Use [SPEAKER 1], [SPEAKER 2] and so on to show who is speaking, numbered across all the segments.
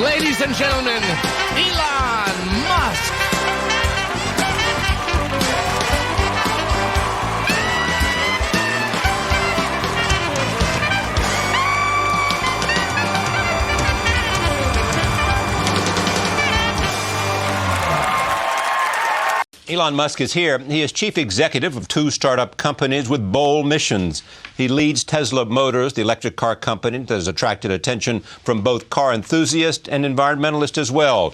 [SPEAKER 1] Ladies and gentlemen, Elon Musk.
[SPEAKER 2] Elon Musk is here. He is chief executive of two startup companies with bold missions. He leads Tesla Motors, the electric car company that has attracted attention from both car enthusiasts and environmentalists as well.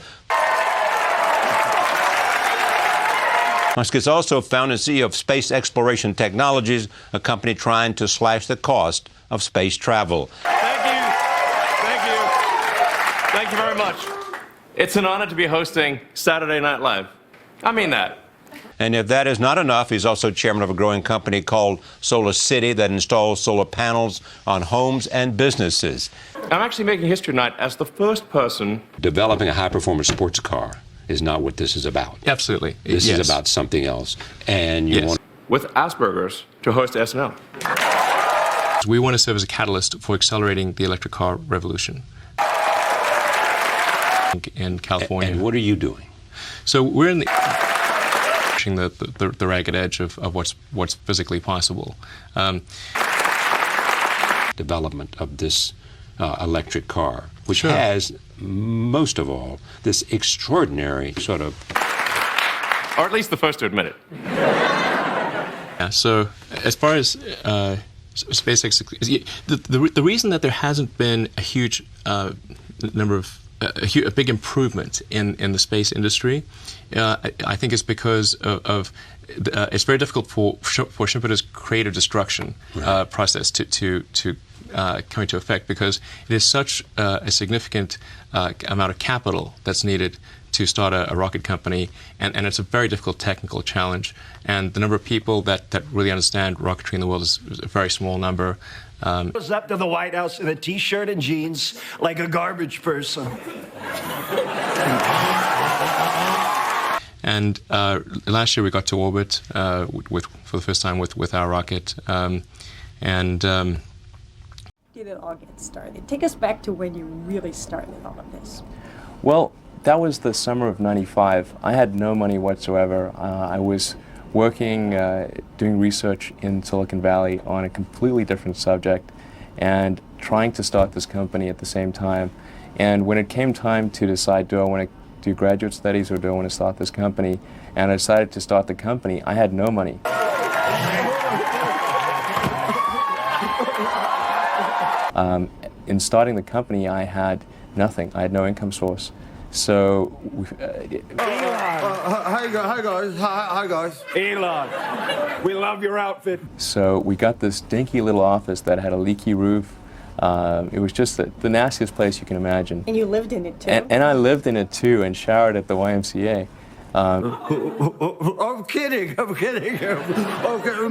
[SPEAKER 2] Musk is also founder and CEO of Space Exploration Technologies, a company trying to slash the cost of space travel.
[SPEAKER 3] Thank you. Thank you. Thank you very much. It's an honor to be hosting Saturday Night Live. I mean that.
[SPEAKER 2] And if that is not enough, he's also chairman of a growing company called Solar City that installs solar panels on homes and businesses.
[SPEAKER 3] I'm actually making history tonight as the first person.
[SPEAKER 2] Developing a high-performance sports car is not what this is about.
[SPEAKER 3] Absolutely.
[SPEAKER 2] This
[SPEAKER 3] Yes.
[SPEAKER 2] is about something else. And you want
[SPEAKER 3] with Asperger's to host SNL.
[SPEAKER 4] We want to serve as a catalyst for accelerating the electric car revolution in California.
[SPEAKER 2] And what are you doing?
[SPEAKER 4] So we're in the ragged edge of what's physically possible.
[SPEAKER 2] Development of this electric car, which
[SPEAKER 4] Sure.
[SPEAKER 2] has, most of all, this extraordinary sort of...
[SPEAKER 3] Or at least the first to admit it.
[SPEAKER 4] Yeah, so as far as SpaceX, the reason that there hasn't been a huge number of a big improvement in the space industry, I think it's because of it's very difficult for Schumpeter's creative destruction process to come into effect, because it is such a significant amount of capital that's needed to start a rocket company, and it's a very difficult technical challenge. And the number of people that really understand rocketry in the world is a very small number.
[SPEAKER 5] Was up to the White House in a T-shirt and jeans like a garbage person.
[SPEAKER 4] And last year we got to orbit for the first time with our rocket.
[SPEAKER 6] Did it all get started? Take us back to when you really started all of this.
[SPEAKER 7] Well, that was the summer of '95. I had no money whatsoever. I was working, doing research in Silicon Valley on a completely different subject and trying to start this company at the same time. And when it came time to decide, do I want to do graduate studies or do I want to start this company, and I decided to start the company, I had no money. In starting the company, I had nothing. I had no income source. So,
[SPEAKER 8] Hi guys.
[SPEAKER 5] Elon, we love your outfit.
[SPEAKER 7] So we got this dinky little office that had a leaky roof. It was just the nastiest place you can imagine.
[SPEAKER 6] And you lived in it too?
[SPEAKER 7] And I lived in it too, and showered at the YMCA.
[SPEAKER 8] I'm kidding. Okay,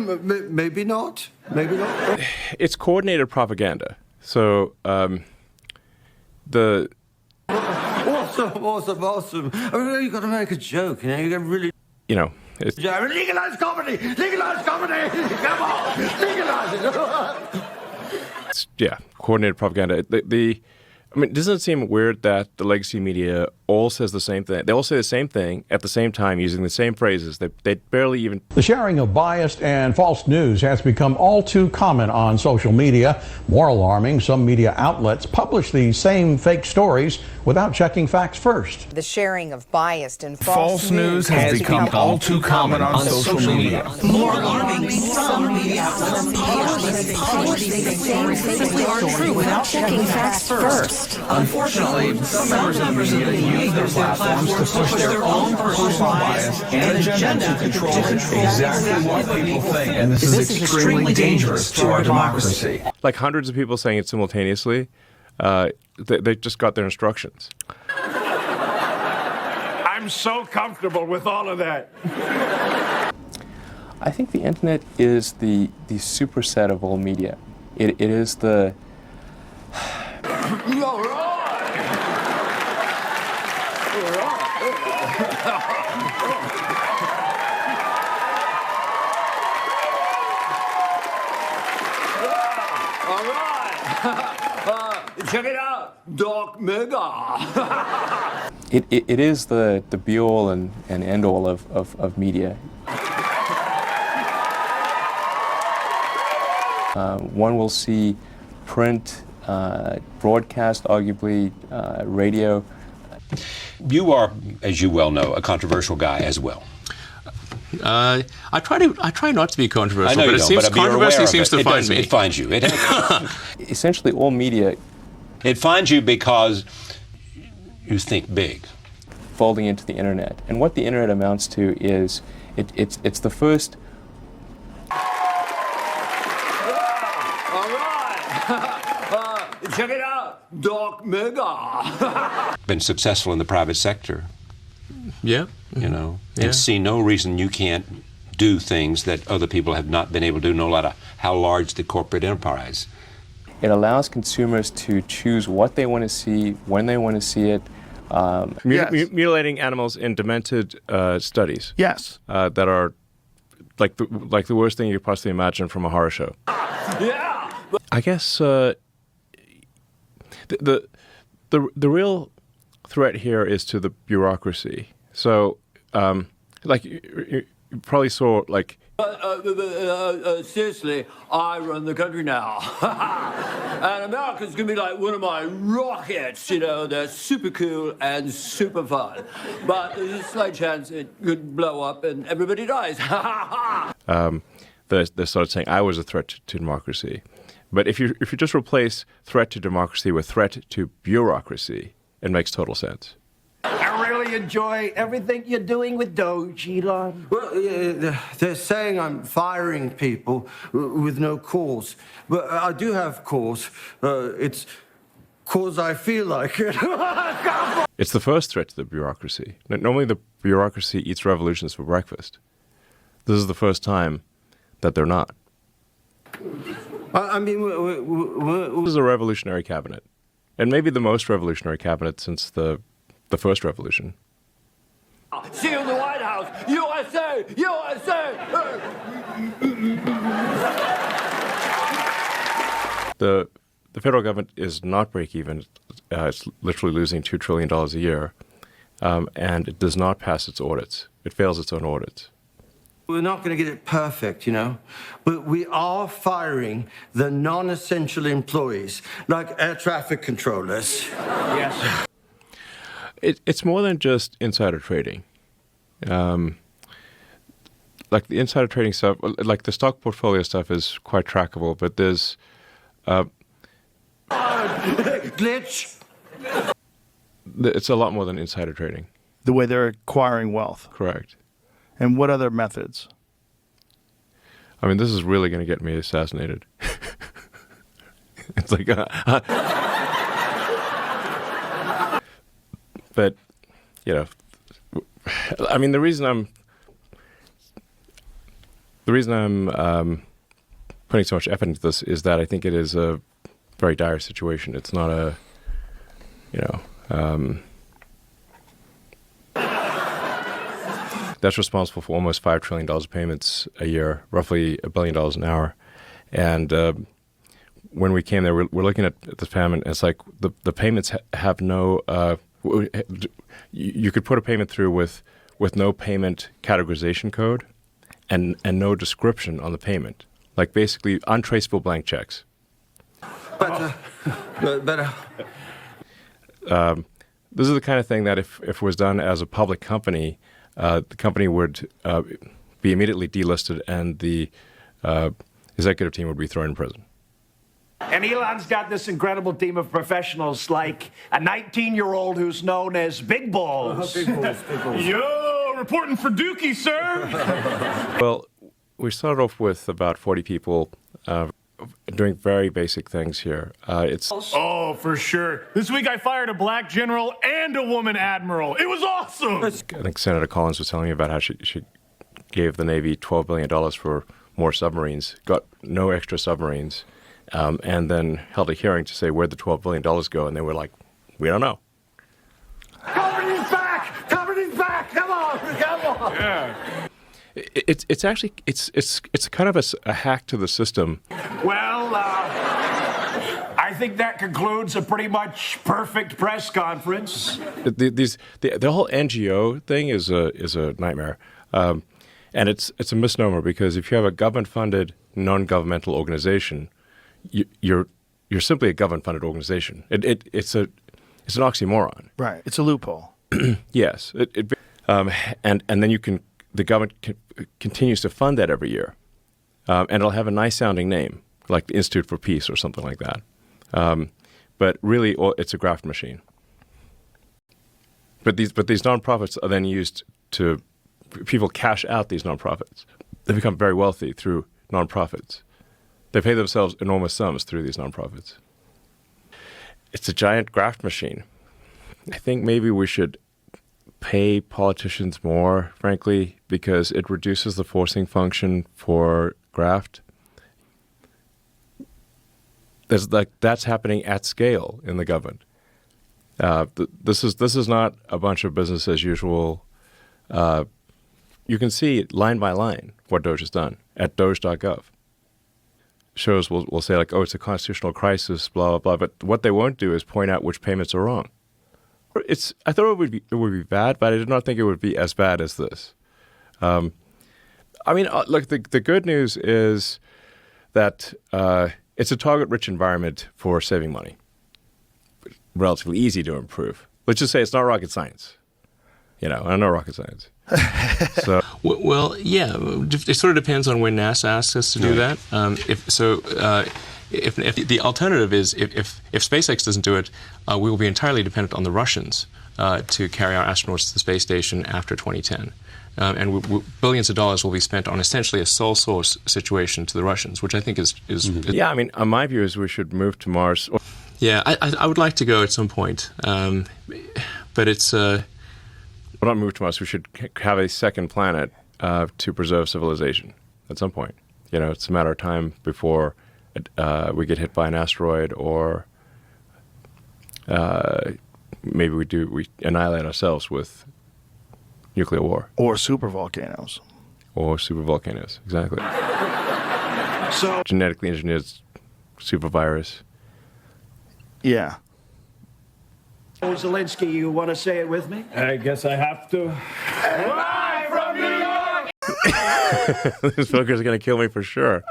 [SPEAKER 8] maybe not. Maybe not.
[SPEAKER 3] It's coordinated propaganda. So, the...
[SPEAKER 8] Awesome. I mean, you got to make a joke, you know. You got really...
[SPEAKER 3] You know, it's...
[SPEAKER 8] Yeah, legalize comedy! Legalize comedy! Come on! Legalize it!
[SPEAKER 3] Yeah, coordinated propaganda. I mean, doesn't it seem weird that the legacy media all says the same thing? They all say the same thing at the same time, using the same phrases. They barely even...
[SPEAKER 9] The sharing of biased and false news has become all too common on social media. More alarming, some media outlets publish these same fake stories without checking facts first.
[SPEAKER 10] The sharing of biased and false
[SPEAKER 1] news has become all too common on social media.
[SPEAKER 10] More alarming, some media outlets publish the same fake stories without checking facts first.
[SPEAKER 1] Unfortunately, some members of the media use their platforms to push their own personal bias and agenda to control exactly what people think. And this is extremely dangerous to our democracy.
[SPEAKER 3] Like hundreds of people saying it simultaneously, they just got their instructions.
[SPEAKER 5] I'm so comfortable with all of that.
[SPEAKER 7] I think the internet is the superset of all media. It is the...
[SPEAKER 8] All right. Check it out. Doc Mega.
[SPEAKER 7] It is the be-all and end-all of media. One will see print, broadcast, arguably radio.
[SPEAKER 2] You are, as you well know, a controversial guy as well.
[SPEAKER 4] I try not to be controversial,
[SPEAKER 2] I know
[SPEAKER 4] but
[SPEAKER 2] you
[SPEAKER 4] it
[SPEAKER 2] don't,
[SPEAKER 4] seems
[SPEAKER 2] but you're
[SPEAKER 4] controversy
[SPEAKER 2] aware of
[SPEAKER 4] seems
[SPEAKER 2] it.
[SPEAKER 4] to find
[SPEAKER 2] does,
[SPEAKER 4] me.
[SPEAKER 2] It finds you.
[SPEAKER 7] Essentially, all media.
[SPEAKER 2] It finds you because you think big.
[SPEAKER 7] Folding into the internet, and what the internet amounts to is it's the first.
[SPEAKER 8] All right. Check it out, Doc Mega.
[SPEAKER 2] Been successful in the private sector.
[SPEAKER 4] Yeah.
[SPEAKER 2] You know,
[SPEAKER 4] Yeah.
[SPEAKER 2] and see no reason you can't do things that other people have not been able to do, no matter how large the corporate enterprise.
[SPEAKER 7] It allows consumers to choose what they want to see, when they want to see it.
[SPEAKER 3] Mutilating animals in demented studies.
[SPEAKER 11] Yes.
[SPEAKER 3] That are like the worst thing you could possibly imagine from a horror show.
[SPEAKER 8] Yeah.
[SPEAKER 3] I guess the real threat here is to the bureaucracy. So, like you probably saw like.
[SPEAKER 8] Seriously, I run the country now. And America's gonna be like one of my rockets, you know, they're super cool and super fun. But there's a slight chance it could blow up and everybody dies.
[SPEAKER 3] They started saying I was a threat to democracy. But if you just replace threat to democracy with threat to bureaucracy, it makes total sense.
[SPEAKER 5] I really enjoy everything you're doing with Doge, Elon.
[SPEAKER 12] Well, they're saying I'm firing people with no cause. But I do have cause. It's cause I feel like it.
[SPEAKER 3] It's the first threat to the bureaucracy. Normally the bureaucracy eats revolutions for breakfast. This is the first time that they're not.
[SPEAKER 12] I mean,
[SPEAKER 3] this is a revolutionary cabinet. And maybe the most revolutionary cabinet since the first revolution.
[SPEAKER 8] See you in the White House, USA, USA.
[SPEAKER 3] The federal government is not break even. It's literally losing $2 trillion a year. And it does not pass its audits. It fails its own audits.
[SPEAKER 12] We're not going to get it perfect, you know, but we are firing the non-essential employees, like air traffic controllers.
[SPEAKER 5] Yes.
[SPEAKER 3] It's more than just insider trading. Like the insider trading stuff, like the stock portfolio stuff is quite trackable, but there's...
[SPEAKER 12] Glitch!
[SPEAKER 3] It's a lot more than insider trading.
[SPEAKER 11] The way they're acquiring wealth.
[SPEAKER 3] Correct.
[SPEAKER 11] And what other methods?
[SPEAKER 3] I mean, this is really going to get me assassinated. It's like, but you know, I mean, the reason I'm putting so much effort into this is that I think it is a very dire situation. It's not a, you know, that's responsible for almost $5 trillion of payments a year, roughly $1 billion an hour. And when we came there, we're looking at the payment, and it's like the payments have no, you could put a payment through with no payment categorization code and no description on the payment. Like basically untraceable blank checks.
[SPEAKER 12] Better.
[SPEAKER 3] This is the kind of thing that if it was done as a public company, the company would be immediately delisted and the executive team would be thrown in prison.
[SPEAKER 5] And Elon's got this incredible team of professionals, like a 19-year-old who's known as Big Balls.
[SPEAKER 12] Big balls, big balls.
[SPEAKER 13] Yo, reporting for Dookie, sir.
[SPEAKER 3] Well, we started off with about 40 people doing very basic things here.
[SPEAKER 13] Oh, for sure. This week I fired a black general and a woman admiral. It was awesome.
[SPEAKER 3] I think Senator Collins was telling me about how she gave the Navy $12 billion for more submarines, got no extra submarines, and then held a hearing to say where'd the $12 billion go, and they were like, we don't know.
[SPEAKER 8] Company's back! Company's back! Come on! Come on!
[SPEAKER 13] Yeah.
[SPEAKER 3] It's actually it's kind of a hack to the system.
[SPEAKER 5] Well, I think that concludes a pretty much perfect press conference.
[SPEAKER 3] The whole NGO thing is a nightmare, and it's a misnomer, because if you have a government-funded non-governmental organization, you're simply a government-funded organization. It's an oxymoron.
[SPEAKER 11] Right. It's a loophole.
[SPEAKER 3] Yes. And then the government continues to fund that every year, and it'll have a nice sounding name, like the Institute for Peace or something like that. But really, it's a graft machine. But these nonprofits are then used to, people cash out these nonprofits. They become very wealthy through nonprofits. They pay themselves enormous sums through these nonprofits. It's a giant graft machine. I think maybe we should pay politicians more, frankly, because it reduces the forcing function for graft. That's happening at scale in the government. This is not a bunch of business as usual. You can see line by line what Doge has done at doge.gov. Shows will say like, oh, it's a constitutional crisis, blah, blah, blah. But what they won't do is point out which payments are wrong. I thought it would be bad, but I did not think it would be as bad as this. Look, the good news is that it's a target-rich environment for saving money. Relatively easy to improve. Let's just say it's not rocket science. I know rocket science. So,
[SPEAKER 4] well, yeah, it sort of depends on when NASA asks us to do that. If the alternative is if SpaceX doesn't do it, we will be entirely dependent on the Russians to carry our astronauts to the space station after 2010. And billions of dollars will be spent on essentially a sole source situation to the Russians, which I think is
[SPEAKER 3] yeah, my view is we should move to Mars.
[SPEAKER 4] Yeah, I would like to go at some point, but it's...
[SPEAKER 3] Well, not move to Mars. We should have a second planet to preserve civilization at some point. It's a matter of time before we get hit by an asteroid, or maybe we annihilate ourselves with nuclear war.
[SPEAKER 11] Or supervolcanoes.
[SPEAKER 3] Exactly.
[SPEAKER 5] So
[SPEAKER 3] genetically engineered supervirus.
[SPEAKER 11] Yeah.
[SPEAKER 5] Zelensky, you want to say it with me?
[SPEAKER 8] I guess I have to.
[SPEAKER 5] Live from New York!
[SPEAKER 3] This fucker's going to kill me for sure.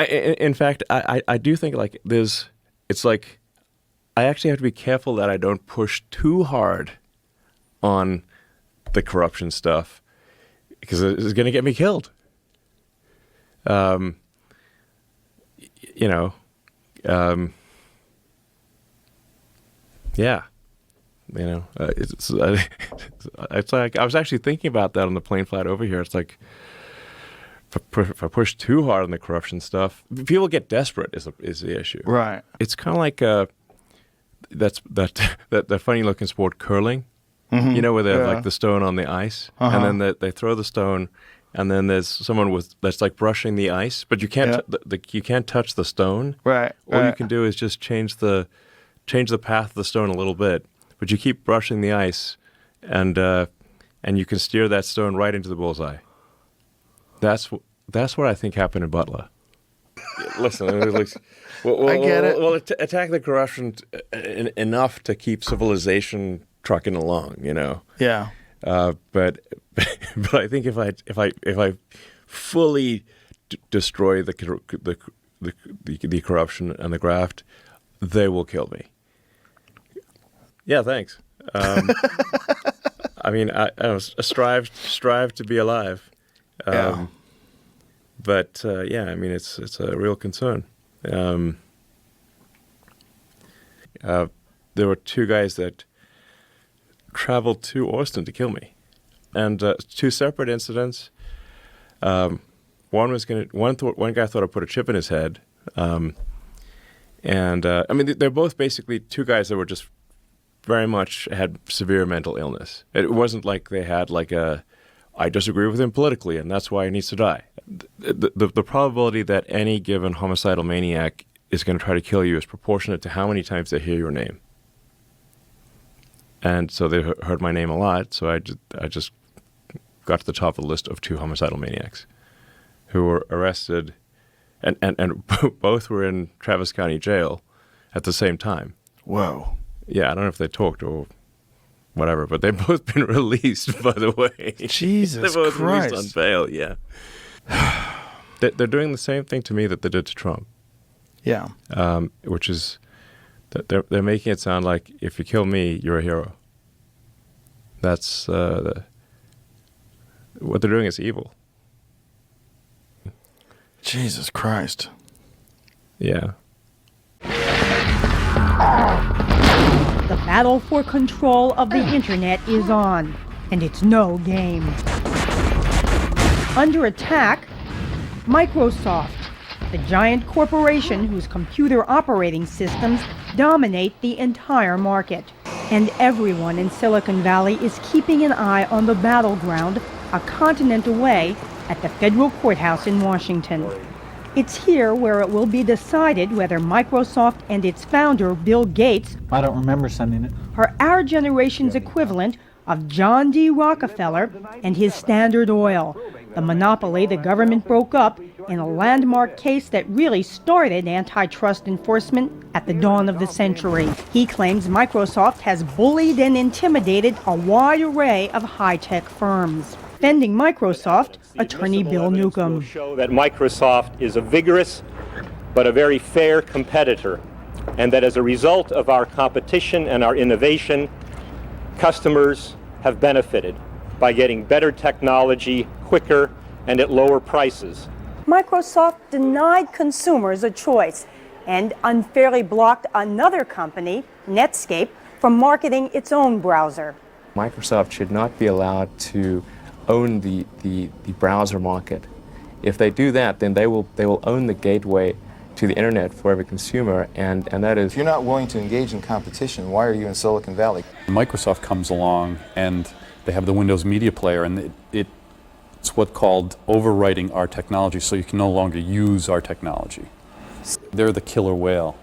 [SPEAKER 3] In fact, I do think it's like I actually have to be careful that I don't push too hard on the corruption stuff, because it's going to get me killed. Yeah, it's like I was actually thinking about that on the plane flight over here. It's like if I push too hard on the corruption stuff, people get desperate. Is the issue?
[SPEAKER 11] Right.
[SPEAKER 3] It's kind of like that funny looking sport, curling.
[SPEAKER 11] Mm-hmm.
[SPEAKER 3] Where they have like the stone on the ice, and then they throw the stone. And then there's someone that's like brushing the ice, but you can't you can't touch the stone.
[SPEAKER 11] Right.
[SPEAKER 3] All you can do is just change the path of the stone a little bit, but you keep brushing the ice, and you can steer that stone right into the bullseye. That's what I think happened in Butler. Listen,
[SPEAKER 11] I get it.
[SPEAKER 3] Well, attack the corruption enough to keep civilization trucking along.
[SPEAKER 11] Yeah.
[SPEAKER 3] But I think if I fully destroy the corruption and the graft, they will kill me. Yeah, thanks. I strive to be alive.
[SPEAKER 11] Yeah.
[SPEAKER 3] But it's a real concern. There were two guys that traveled to Austin to kill me, and two separate incidents. One guy thought I put a chip in his head, they're both basically two guys that were just very much had severe mental illness. It wasn't like they had I disagree with him politically and that's why he needs to die. The probability that any given homicidal maniac is going to try to kill you is proportionate to how many times they hear your name. And so they heard my name a lot, so I just got to the top of the list of two homicidal maniacs who were arrested and both were in Travis County Jail at the same time.
[SPEAKER 11] Whoa.
[SPEAKER 3] Yeah, I don't know if they talked or whatever, but they've both been released, by the way.
[SPEAKER 11] Jesus
[SPEAKER 3] They're both
[SPEAKER 11] Christ.
[SPEAKER 3] released on bail, yeah. They're doing the same thing to me that they did to Trump.
[SPEAKER 11] Yeah.
[SPEAKER 3] Which is that they're making it sound like if you kill me, you're a hero. That's what they're doing is evil.
[SPEAKER 11] Jesus Christ.
[SPEAKER 3] Yeah.
[SPEAKER 14] The battle for control of the internet is on, and it's no game. Under attack, Microsoft, the giant corporation whose computer operating systems dominate the entire market. And everyone in Silicon Valley is keeping an eye on the battleground a continent away at the federal courthouse in Washington. It's here where it will be decided whether Microsoft and its founder, Bill Gates,
[SPEAKER 15] I don't remember sending it.
[SPEAKER 14] are our generation's equivalent of John D. Rockefeller and his Standard Oil, the monopoly the government broke up in a landmark case that really started antitrust enforcement at the dawn of the century. He claims Microsoft has bullied and intimidated a wide array of high-tech firms. Defending Microsoft, attorney Bill Newcomb.
[SPEAKER 16] Show that Microsoft is a vigorous but a very fair competitor, and that as a result of our competition and our innovation, customers have benefited by getting better technology quicker and at lower prices.
[SPEAKER 14] Microsoft denied consumers a choice and unfairly blocked another company, Netscape, from marketing its own browser.
[SPEAKER 7] Microsoft should not be allowed to own the browser market. If they do that, then they will own the gateway to the internet for every consumer, and that is...
[SPEAKER 17] If you're not willing to engage in competition, why are you in Silicon Valley?
[SPEAKER 18] Microsoft comes along and they have the Windows Media Player, and it's what's called overwriting our technology, so you can no longer use our technology. They're the killer whale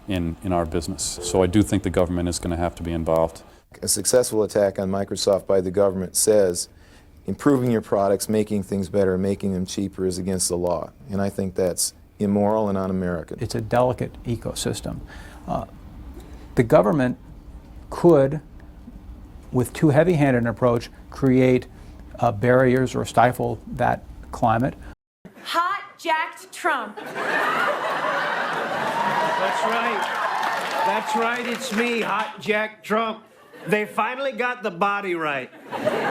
[SPEAKER 18] in our business. So I do think the government is going to have to be involved.
[SPEAKER 17] A successful attack on Microsoft by the government says improving your products, making things better, making them cheaper is against the law. And I think that's immoral and un-American.
[SPEAKER 15] It's a delicate ecosystem. The government could, with too heavy-handed an approach, create barriers or stifle that climate.
[SPEAKER 10] Hot jacked Trump.
[SPEAKER 5] That's right. That's right. It's me, Hot Jack Trump. They finally got the body right.